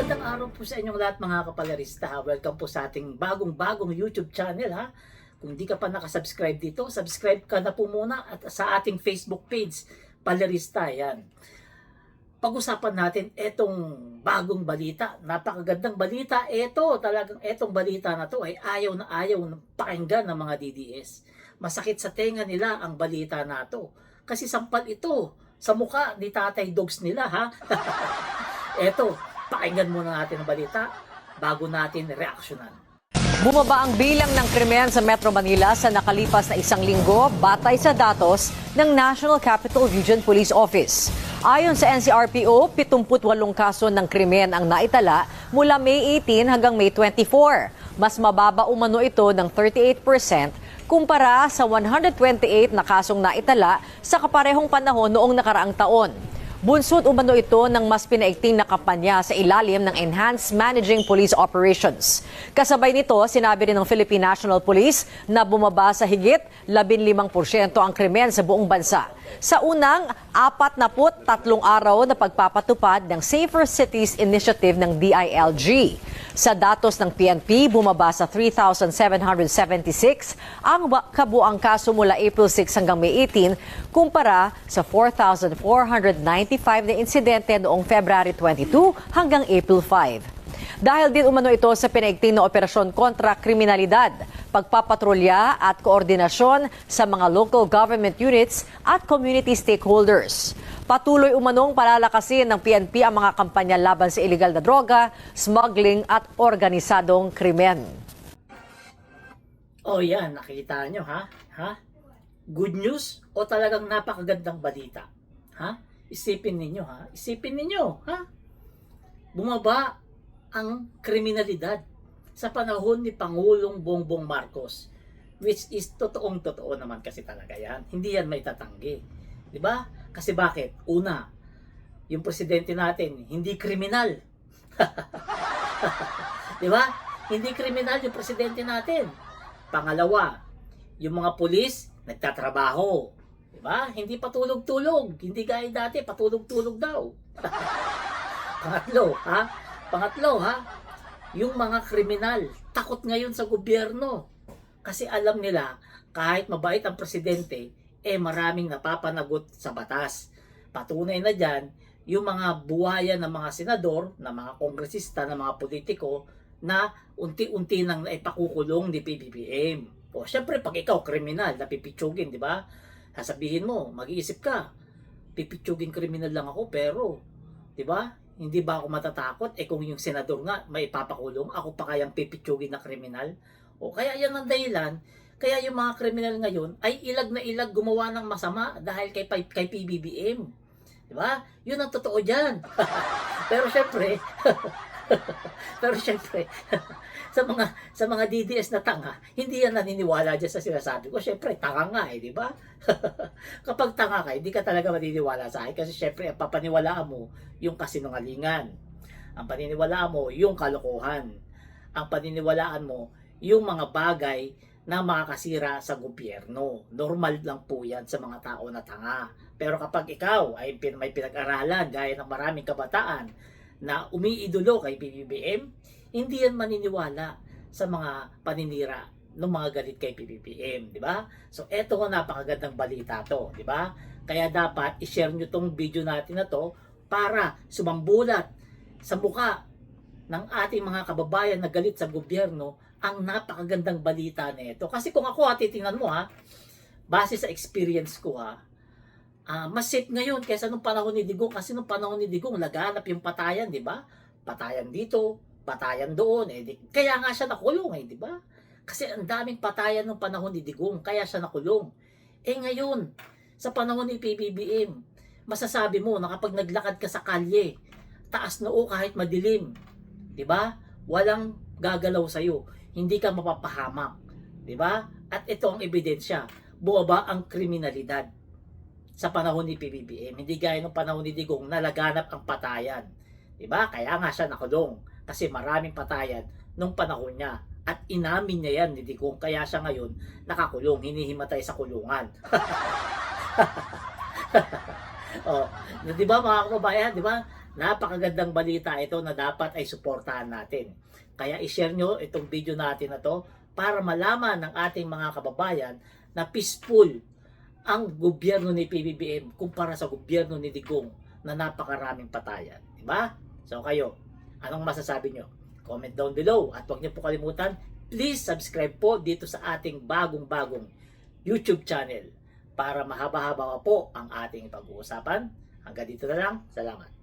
Magandang araw po sa inyong lahat mga kapalarista ha. Welcome po sa ating bagong YouTube channel ha. Kung di ka pa nakasubscribe dito, subscribe ka na po muna at sa ating Facebook page, Palarista. Yan. Pag-usapan natin etong bagong balita. Napakagandang balita. Etong balita na to ay ayaw na pakinggan ng mga DDS. Masakit sa tenga nila ang balita na to. Kasi sampal ito sa mukha ni Tatay Dogs nila ha. Eto, pakinggan muna natin ang balita bago natin reaksyonan. Bumaba ang bilang ng krimen sa Metro Manila sa nakalipas na isang linggo batay sa datos ng National Capital Region Police Office. Ayon sa NCRPO, 78 kaso ng krimen ang naitala mula May 18 hanggang May 24. Mas mababa umano ito ng 38% kumpara sa 128 na kasong naitala sa kaparehong panahon noong nakaraang taon. Bunsod umano ito ng mas pinaigting na kampanya sa ilalim ng Enhanced Managing Police Operations. Kasabay nito, sinabi rin ng Philippine National Police na bumaba sa higit 15% ang krimen sa buong bansa. Sa unang 43 araw na pagpapatupad ng Safer Cities Initiative ng DILG. Sa datos ng PNP, bumaba sa 3,776 ang kabuang kaso mula April 6 hanggang May 18 kumpara sa 4,495 na insidente noong February 22 hanggang April 5. Dahil din umano ito sa pinaigting na operasyon kontra kriminalidad, pagpapatrolya at koordinasyon sa mga local government units at community stakeholders. Patuloy umanong palalakasin ng PNP ang mga kampanya laban sa iligal na droga, smuggling at organisadong krimen. Oh yan, nakita nyo ha? Good news o talagang napakagandang balita? Ha? Isipin ninyo ha? Bumaba ang kriminalidad sa panahon ni Pangulong Bongbong Marcos, which is totoo naman kasi talaga yan. Hindi yan may tatanggi. Di ba? Kasi bakit? Una, yung presidente natin, hindi kriminal. Di ba? Hindi kriminal yung presidente natin. Pangalawa, yung mga pulis, nagtatrabaho. Di ba? Hindi patulog-tulog. Hindi gaya dati, patulog-tulog daw. Pangatlo, yung mga kriminal, takot ngayon sa gobyerno. Kasi alam nila, kahit mabait ang presidente, maraming napapanagot sa batas. Patunay na dyan, yung mga buhayan ng mga senador, ng mga kongresista, ng mga politiko, na unti-unti nang naipakukulong ni PBBM. O syempre, pag ikaw kriminal, napipitsugin, di ba? Sasabihin mo, mag-iisip ka, pipitsugin kriminal lang ako, pero, di ba? Hindi ba ako matatakot? Kung yung senador nga may ipapakulong, ako pa kayang pipitsugin na kriminal? O kaya yan ang dahilan, kaya yung mga kriminal ngayon ay ilag na ilag gumawa ng masama dahil kay PBBM. Di ba? Yun ang totoo diyan. Pero syempre, sa mga DDS na tanga, hindi yan naniniwala diyan sa sinasabi ko. Syempre, tanga nga di ba? Kapag tanga ka, hindi ka talaga maniniwala sa akin kasi syempre, ang papaniwalaan mo yung kasinungalingan. Ang paniniwalaan mo yung kalokohan. Ang paniniwalaan mo yung mga bagay na makakasira sa gobyerno. Normal lang po yan sa mga tao na tanga. Pero kapag ikaw ay may pinag-aralan gaya ng maraming kabataan na umiidolo kay PBBM, hindi yan maniniwala sa mga paninira ng mga galit kay PBBM, di ba? So eto nga napakagandang balita to, di ba? Kaya dapat i-share nyo tong video natin na to para sumambulat sa mukha ng ating mga kababayan na galit sa gobyerno ang napakagandang balita nito. Kasi kung ako titingnan mo base sa experience ko mas safe ngayon kaysa nung panahon ni Digong. Kasi nung panahon ni Digong, laganap yung patayan, di ba? Patayan dito, patayan doon. Kaya nga siya nakulong, di ba? Kasi ang daming patayan nung panahon ni Digong, kaya siya nakulong. Ngayon, sa panahon ni PBBM, masasabi mo na kapag naglakad ka sa kalye, taas noo kahit madilim, di ba? Walang gagalaw sa'yo. Hindi ka mapapahamak, di ba? At ito ang ebidensya, bumaba ang kriminalidad sa panahon ni PBBM. Hindi gaya ng panahon ni Digong na laganap ang patayan. Di ba? Kaya nga siya nakulong kasi maraming patayan nung panahon niya. At inamin niya yan ni Digong, kaya siya ngayon nakakulong, hinihimatay sa kulungan. Di ba mga kababayan, di ba? Napakagandang balita ito na dapat ay suportahan natin. Kaya i-share nyo itong video natin na to para malaman ng ating mga kababayan na peaceful ang gobyerno ni PBBM kumpara sa gobyerno ni Digong na napakaraming patayan. Diba? So kayo, anong masasabi nyo? Comment down below at huwag niyo po kalimutan, please subscribe po dito sa ating bagong-bagong YouTube channel para mahaba-haba po ang ating pag-uusapan. Hanggang dito na lang. Salamat.